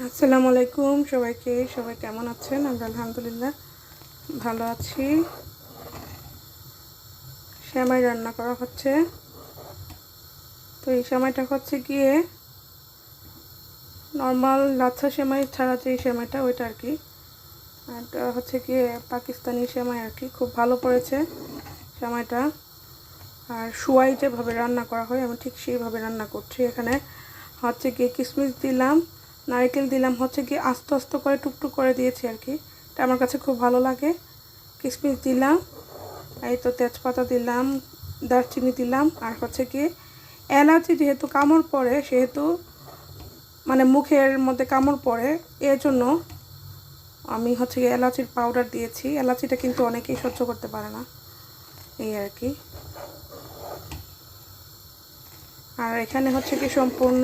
আসসালামু আলাইকুম সবাইকে। সবাই কেমন আছেন? আমরা আলহামদুলিল্লাহ ভালো আছি। সেমাই রান্না করা হচ্ছে। তো এই সেমাইটা হচ্ছে গিয়ে নর্মাল লাচ্ছা সেমাই ছাড়া যে সেমাইটা ওইটা আর কি। এটা হচ্ছে গিয়ে পাকিস্তানি সেমাই আর কি। খুব ভালো পড়েছে সেমাইটা। আর শুয়াই যেভাবে রান্না করা হয় আমি ঠিক সেইভাবে রান্না করছি। এখানে হচ্ছে গিয়ে কিশমিশ দিলাম, নারকেল দিলাম, হচ্ছে গিয়ে আস্তে আস্তে করে টুকটুক করে দিয়েছি আর কি। এটা আমার কাছে খুব ভালো লাগে। কিশমিশ দিলাম, এই তো তেজপাতা দিলাম, দারচিনি দিলাম, আর হচ্ছে গিয়ে এলাচি যেহেতু কামড় পড়ে সেহেতু মানে মুখের মধ্যে কামড় পড়ে এর জন্য আমি হচ্ছে গিয়ে এলাচির পাউডার দিয়েছি। এলাচিটা কিন্তু অনেকেই সহ্য করতে পারে না, এই আর কি। আর এখানে হচ্ছে কি সম্পূর্ণ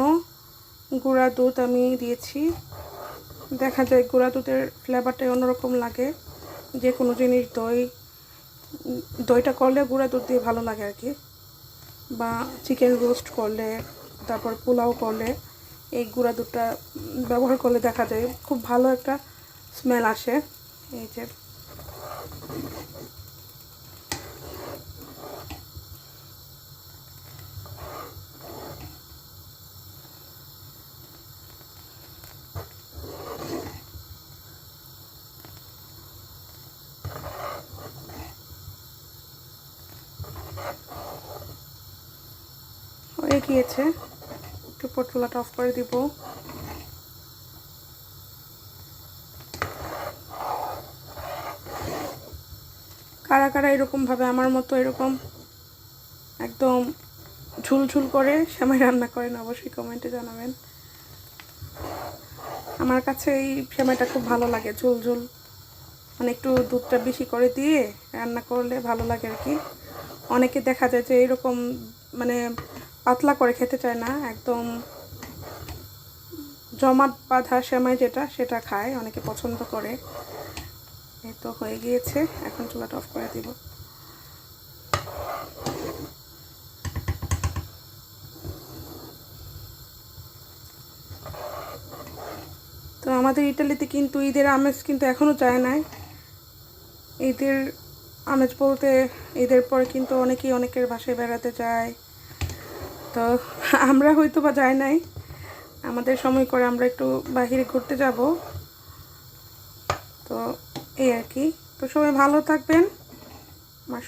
গুঁড়া দুধ আমি দিয়েছি। দেখা যায় গুঁড়া দুধের ফ্লেভারটাই অন্যরকম লাগে। যে কোনো জিনিস দইটা করলে গুঁড়া দুধ দিয়ে ভালো লাগে আর কি। বা চিকেন রোস্ট করলে, তারপর পোলাও করলে এই গুঁড়া দুধটা ব্যবহার করলে দেখা যায় খুব ভালো একটা স্মেল আসে। এই যে হয়ে গিয়েছে। একটু চুলাটা অফ করে দিব। কারা কারা এরকমভাবে আমার মতো এরকম একদম ঝুলঝুল করে সেমাই রান্না করেন অবশ্যই কমেন্টে জানাবেন। আমার কাছে এই সেমাইটা খুব ভালো লাগে, ঝুলঝুল, মানে একটু দুধটা বেশি করে দিয়ে রান্না করলে ভালো লাগে আর কি। অনেকে দেখা যায় যে এরকম মানে পাতলা করে খেতে চায় না, একদম জমাট বাঁধা সেমাই যেটা সেটা খায়, অনেকে পছন্দ করে। এই তো হয়ে গিয়েছে, এখন চুলাটা অফ করে দিব। তো আমাদের ইটালিতে কিন্তু ঈদের আমেজ কিন্তু এখনও যায় নাই। ঈদের আমেজ বলতে ঈদের পরে কিন্তু অনেকেই অনেকের বাসায় বেড়াতে যায়। তো আমরা হয়তো বা যাই নাই, আমাদের সময় করে আমরা একটু বাহিরে ঘুরতে যাব। তো এই আর কি। তো সবাই ভালো থাকবেন। আমার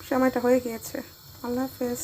সময়টা হয়ে গিয়েছে। আল্লাহ হাফেজ।